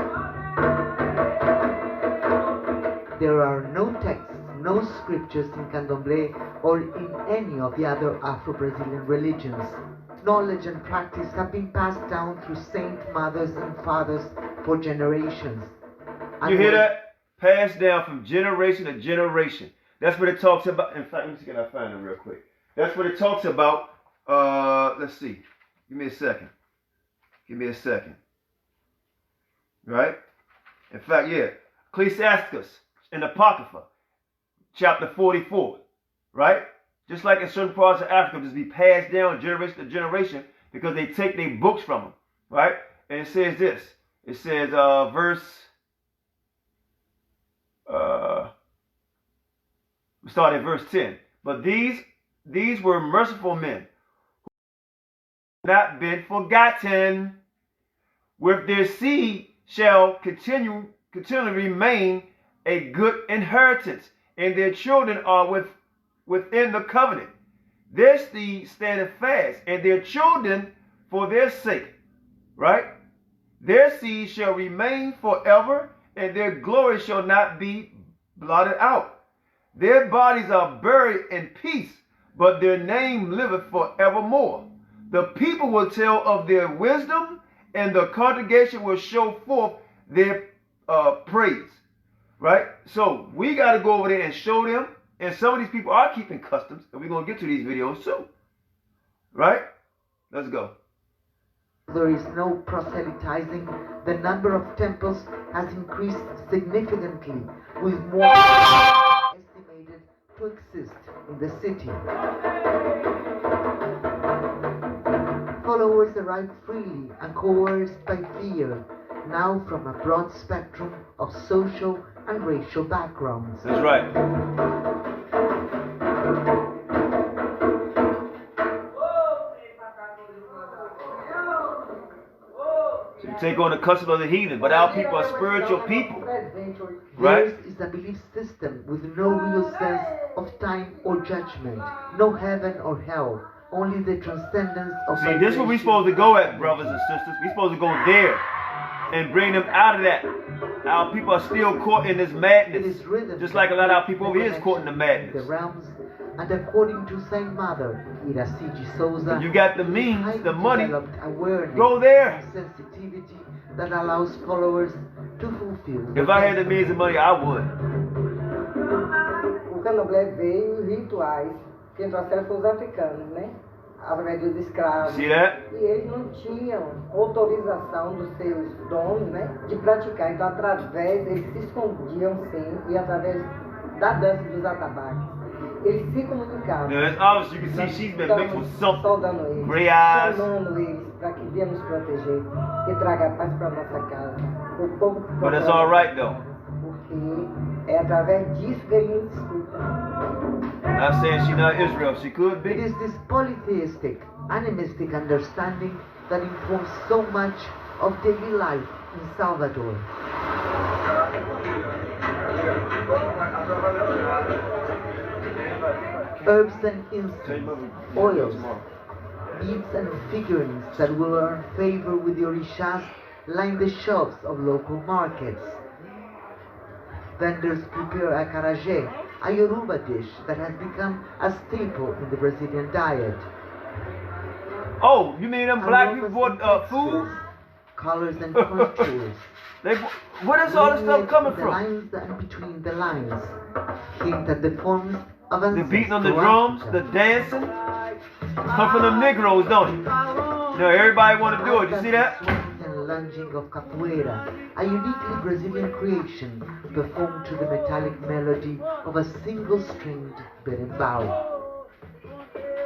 C: There are no texts, no scriptures in Candomblé or in any of the other Afro-Brazilian religions. Knowledge and practice have been passed down through saint mothers and fathers for generations.
A: You hear that? Passed down from generation to generation. That's what it talks about. In fact, let me see if I find it real quick. That's what it talks about. Let's see. Give me a second. Give me a second. Right? In fact, yeah. Ecclesiasticus in Apocrypha, chapter 44. Right? Just like in certain parts of Africa, just be passed down generation to generation because they take their books from them. Right? And it says this. It says, we start at verse 10. But these were merciful men, not been forgotten. With their seed shall continually remain a good inheritance, and their children are within the covenant. Their seed standeth fast, and their children for their sake. Right? Their seed shall remain forever, and their glory shall not be blotted out. Their bodies are buried in peace, but their name liveth forevermore. The people will tell of their wisdom, and the congregation will show forth their praise. Right? So we got to go over there and show them. And some of these people are keeping customs, and we're going to get to these videos too. Right? Let's go.
C: There is no proselytizing. The number of temples has increased significantly, with more estimated to exist in the city. Followers arrive freely and coerced by fear, now from a broad spectrum of social and racial backgrounds.
A: That's right. So you take on the custom of the heathen, but our people are spiritual people. Right?
C: Theirs is a belief system with no real sense of time or judgment, no heaven or hell, only the transcendence of
A: See, this is where we're supposed to go at, brothers and sisters. We're supposed to go there. and bring them out of that. Our people are still caught in this madness, just like a lot of our people over here is caught in the madness.
C: The realms, and according to Saint Mother Iracide Souza,
A: you got the means, the money,
C: awareness,
A: go there.
C: Sensitivity that allows followers to fulfill.
A: If I had the means and money, I would.
I: O candomblé veio os rituais que trouxeram foram os africanos, né? Através dos escravos.
A: See that?
I: E eles não tinham autorização dos seus donos, né? De praticar. Então, através, eles se escondiam sim, e através da dança dos atabaques. Eles se comunicavam.
A: Now, it's obvious you can see she's been mixed with something.
I: Saudando eles,
A: Gray eyes.
I: chamando eles para que Deus nos proteger e traga paz para nossa casa. O povo
A: But it's all right though.
I: Porque é através disso que eles nos escutam.
A: Not saying she's not Israel. She could
C: It
A: be.
C: is this polytheistic, animistic understanding that informs so much of daily life in Salvador. Herbs and incense, oils, beads and figurines that will earn favor with the orishas line the shelves of local markets. Vendors prepare acarajé, a Yoruba dish that has become a staple in the Brazilian diet.
A: Oh, you mean them black people bought food?
C: Colors and contours.
A: Where is all this stuff coming
C: The
A: from?
C: lines and between the lines hint at the forms of
A: The beating on the drums, the dancing, come from them Negroes, don't it? No, everybody want to do it. You see that?
C: And lunging of capoeira, a uniquely Brazilian creation performed to the metallic melody of a single-stringed berimbau.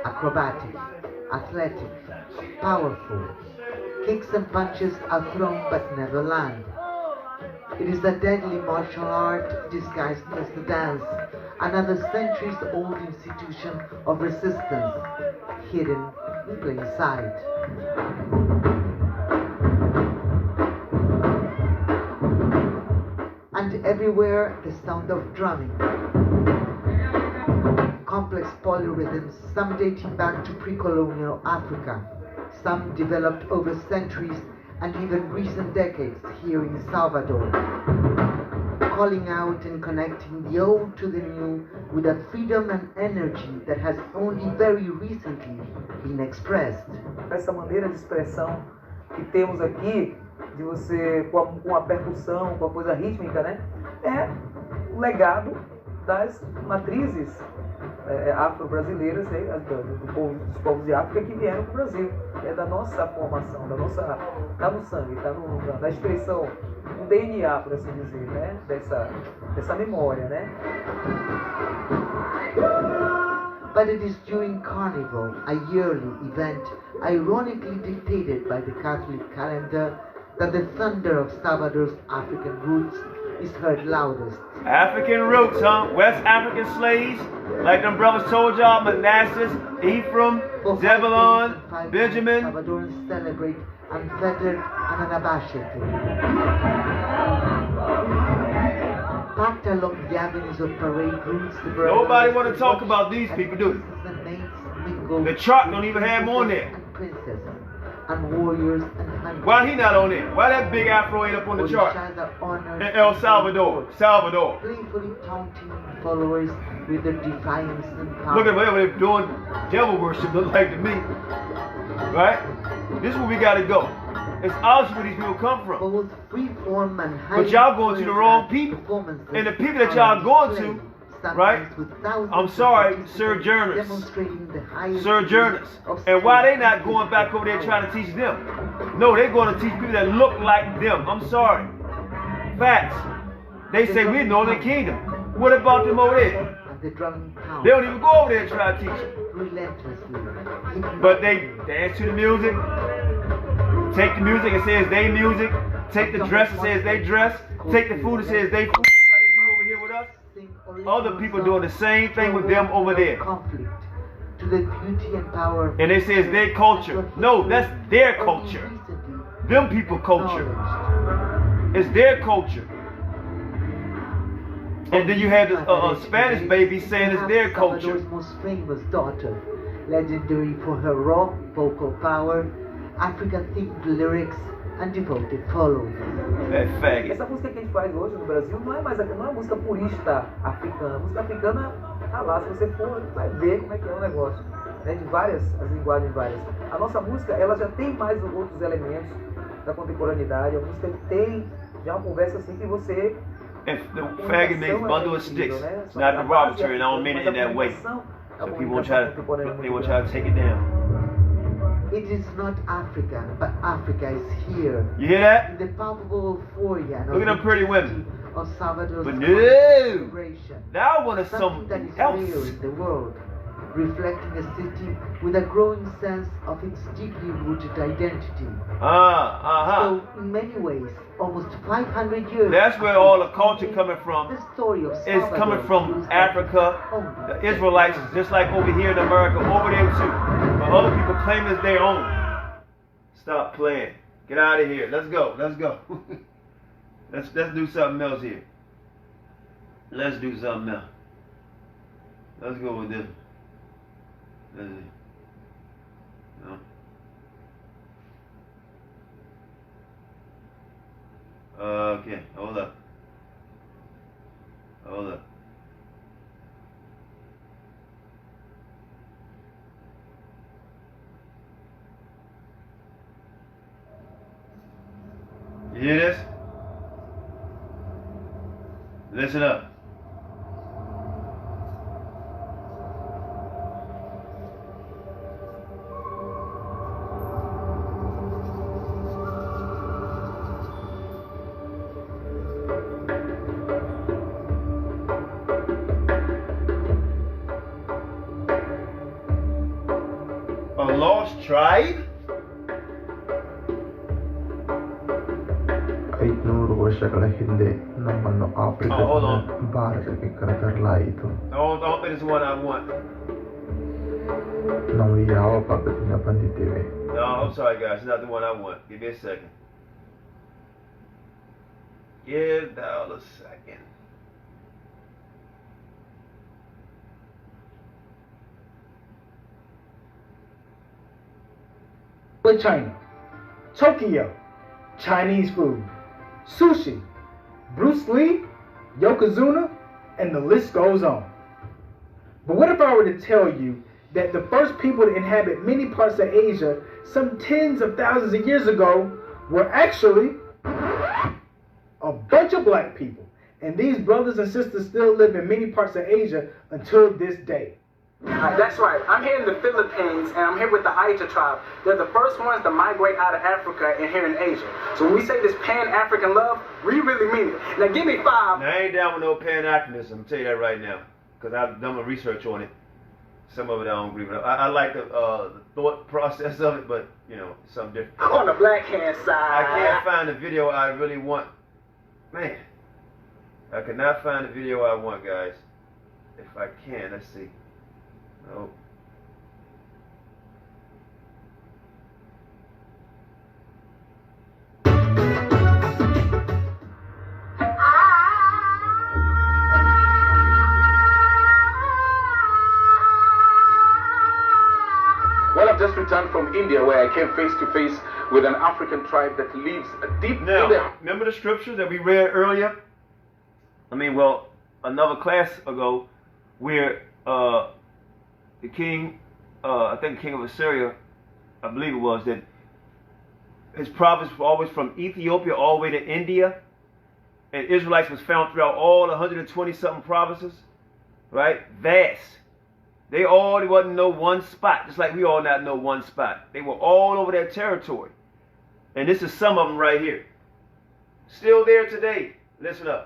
C: Acrobatic, athletic, powerful, kicks and punches are thrown but never land. It is a deadly martial art disguised as the dance, another centuries-old institution of resistance, hidden in plain sight. And everywhere the sound of drumming. Complex polyrhythms, some dating back to pre-colonial Africa, some developed over centuries and even recent decades here in Salvador, calling out and connecting the old to the new with a freedom and energy that has only very recently been expressed.
J: Essa maneira de expressão que temos aqui, de você com a percussão, com a coisa rítmica, né? É o legado das matrizes afro-brasileiras, né? Dos povos de África que vieram para o Brasil. É da nossa formação, tá no sangue, tá na expressão, no DNA, por assim dizer, né? Dessa memória, né?
C: But it is during Carnival, a yearly event ironically dictated by the Catholic calendar, that the thunder of Salvador's African roots is heard loudest.
A: African roots, huh? West African slaves, like them brothers told y'all, Manasseh, Ephraim, Zebulon, Benjamin.
C: Salvadorans celebrate unfettered and unabashedly. Packed along the avenues of parade routes, the
A: Nobody want to talk about these people, do they? The chart don't even have them on there.
C: And princesses and warriors and hunters.
A: Why he not on there? Why that big afro ain't up on the chart? In El Salvador, Salvador.
C: Playfully taunting followers with their defiance and power.
A: Look at what they're doing. Devil worship look like to me. Right? This is where we gotta go. It's obvious where these people come from.
C: Both freeform and high.
A: But y'all going to the wrong people. And the people that y'all going to, right? I'm sorry, sojourners. Sojourners. And why they not going back over there trying to teach them? No, they're going to teach people that look like them. I'm sorry. Facts. They say we're Northern Kingdom. What about them over there? They don't even go over there and try to teach them. But they dance to the music. Take the music and says they music. Take the dress and says they dress. Take the food and says they food. Just like they do over here with us. Other people doing the same thing with them over there.
C: To the beauty and power.
A: And they say it's their culture. No, that's their culture. Them people culture. It's their culture. And then you have this Spanish baby saying it's their culture.
C: Salvador's most famous daughter, legendary for her raw vocal power, Africa-themed lyrics, and devoted followers.
A: That faggot.
J: Essa música que a gente faz hoje no Brasil não é mais não é música purista africana. A música africana tá lá, se você for, vai ver como é que é o negócio. Né? De várias, as linguagens várias. A nossa música, ela já tem mais outros elementos da contemporaneidade. A música tem já uma conversa assim que você...
A: If the faggot makes bundle of sticks, it's not derogatory, and I don't mean it in that way. So people won't try to take it down.
C: It is not Africa, but Africa is here.
A: You hear that?
C: In the palpable euphoria
A: Look at them pretty women.
C: of Salvador's
A: But no!
C: celebration.
A: Now I want
C: Something that
A: something
C: is
A: else.
C: real in the world, reflecting a city with a growing sense of its deeply rooted identity. So, in many ways, almost 500 years
A: That's where all the culture coming from.
C: the story of
A: It's
C: Salvador
A: coming from
C: used
A: Africa, the Israelites, just like over here in America, over there too. But other people claim it's their own. Stop playing. Get out of here. Let's go. Let's go. let's do something else here. Let's do something else. Let's go with this. Let's see. No. Okay, hold up. Hold up. You hear this? Listen up. A lost tribe?
K: 500 ವರ್ಷಗಳ ಹಿಂದೆ ನಮ್ಮನ್ನು ಆಫ್ರಿಕಾದಿಂದ ಭಾರತಕ್ಕೆ ಕರೆತರಲಾಯಿತು.
A: I don't think it's the one I want.
K: ನಾವು ಯಾವ ಭಾಗದಿಂದ ಬಂದಿದ್ದೇವೆ?
A: No, I'm sorry guys, it's not the one I want. Give me a second. Give thou a second.
L: With China, Tokyo, Chinese food, sushi, Bruce Lee, Yokozuna, and the list goes on. But what if I were to tell you that the first people to inhabit many parts of Asia some tens of thousands of years ago were actually a bunch of black people. And these brothers and sisters still live in many parts of Asia until this day.
M: That's right. I'm here in the Philippines, and I'm here with the Aita tribe. They're the first ones to migrate out of Africa and here in Asia. So when we say this Pan-African love, we really mean it. Now give me 5.
A: Now I ain't down with no Pan-Africanism, I'll tell you that right now. Because I've done my research on it. Some of it I don't agree with. I like the thought process of it, but, you know, something different.
M: On the black hand side.
A: I can't find the video I really want. Man, I cannot find the video I want, guys. If I can, let's see. No.
N: Well, I've just returned from India where I came face to face with an African tribe that lives deep in the...
A: Now, remember the scripture that we read earlier? Another class ago, where the king, I think king of Assyria, I believe it was, that his province was always from Ethiopia all the way to India, and Israelites was found throughout all 120-something provinces, right? Vast. They all wasn't no one spot, just like we all not know one spot. They were all over their territory. And this is some of them right here. Still there today. Listen up.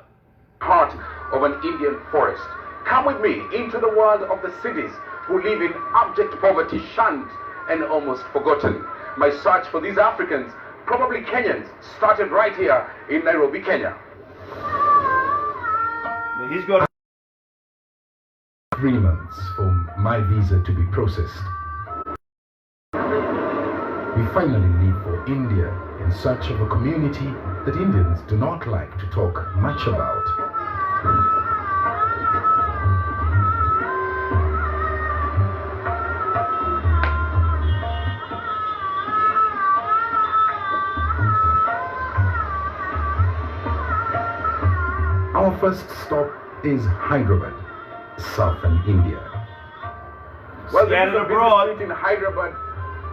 N: Heart of an Indian forest. Come with me into the world of the cities who live in abject poverty, shunned and almost forgotten. My search for these Africans, probably Kenyans, started right here in Nairobi, Kenya.
A: Now he's going to
K: 3 months for my visa to be processed. We finally leave for India in search of a community that Indians do not like to talk much about. first stop is Hyderabad, southern India.
N: Well, there is a business street in Hyderabad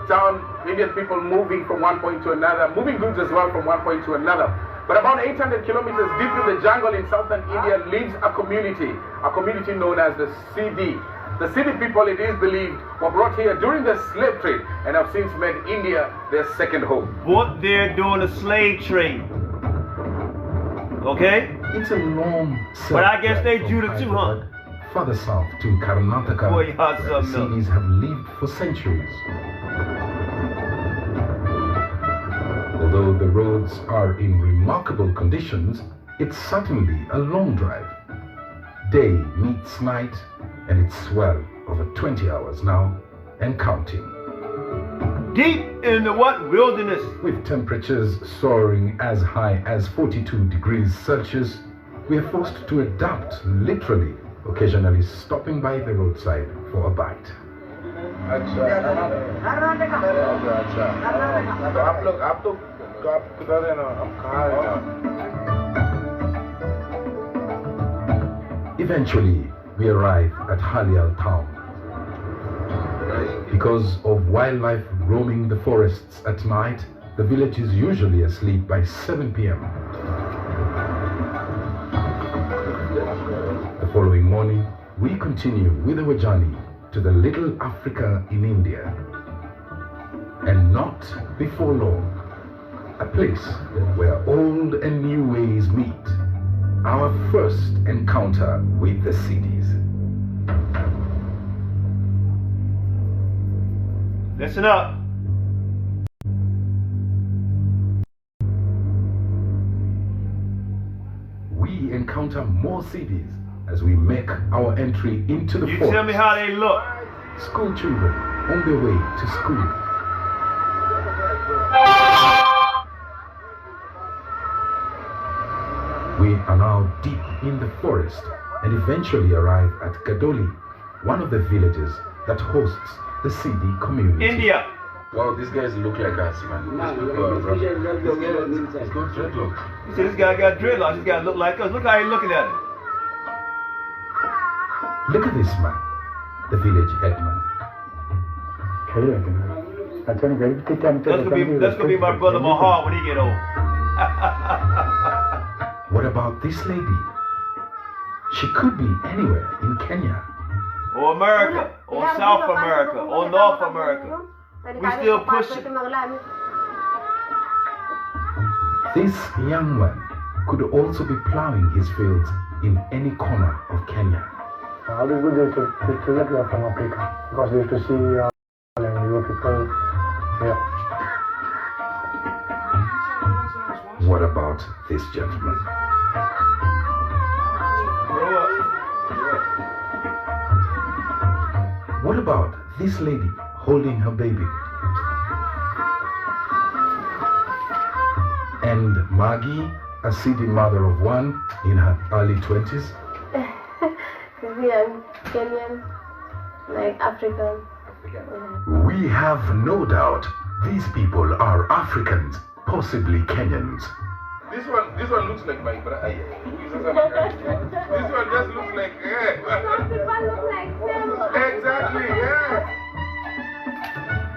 N: town, Indian people moving from one point to another, moving goods as well from one point to another. But about 800 kilometers deep in the jungle in southern India lives a community known as the Sidi. The Sidi people, it is believed, were brought here during the slave trade and have since made India their second home.
A: What they're doing the slave trade. Okay?
K: It's a long
A: but I guess they Judah too, huh?
K: Further south to Karnataka,
A: Boy,
K: where the Sidis have lived for centuries. Although the roads are in remarkable conditions, it's certainly a long drive. Day meets night, and it's well over 20 hours now, and counting.
A: Deep in the what? Wilderness.
K: With temperatures soaring as high as 42 degrees Celsius, we are forced to adapt, literally, occasionally stopping by the roadside for a bite. Eventually, we arrive at Halial town. Because of wildlife roaming the forests at night, the village is usually asleep by 7 p.m. The following morning, we continue with our journey to the Little Africa in India. And not before long, a place where old and new ways meet. Our first encounter with the cities.
A: Listen up.
K: We encounter more cities as we make our entry into the forest.
A: You tell me how they look.
K: School children on their way to school. We are now deep in the forest and eventually arrive at Gadoli, one of the villages that hosts the Sidi community.
A: India.
N: Wow, these guys look like us, man. He's got dreadlocks.
A: You see, this guy got dreadlocks. This guy look like us. Look how he's looking at him.
K: Look at this man, the village headman.
A: That's gonna be my brother Mahal when he get old.
K: What about this lady? She could be anywhere in Kenya.
A: Or America, or South America, or North America. We still pushing.
K: This young man could also be plowing his fields in any corner of Kenya.
E: All these good days to look from Africa because they used to see your people here.
K: What about this gentleman? What about this lady holding her baby? And Maggie, a city mother of one in her early 20s?
O: Kenyan, like African.
K: We have no doubt these people are Africans, possibly Kenyans.
N: This one looks like my brother. This one just looks like,
O: Some people look like them.
N: Exactly, yeah.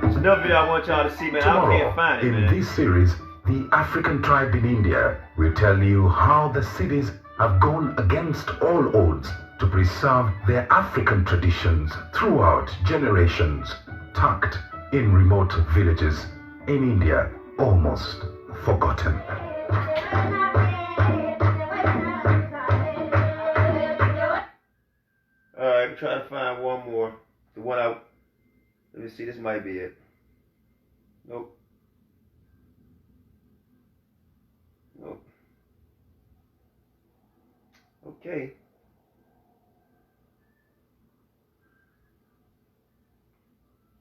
A: It's another video I want y'all to see, man.
K: Tomorrow,
A: I can't find it, man.
K: in this series, the African tribe in India will tell you how the cities have gone against all odds to preserve their African traditions throughout generations, tucked in remote villages in India, almost forgotten.
A: Alright, I'm trying to find one more. The one I... Let me see, this might be it. Nope. Nope. Okay.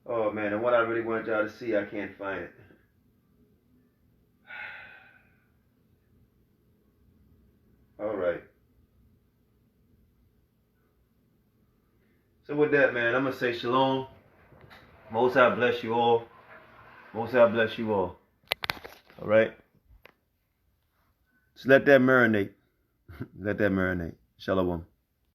A: Oh man, the one I really want y'all to see, I can't find it. Alright. So with that, man, I'm going to say shalom. Most High bless you all. Most High bless you all. Alright? Just let that marinate. Let that marinate. Shalom.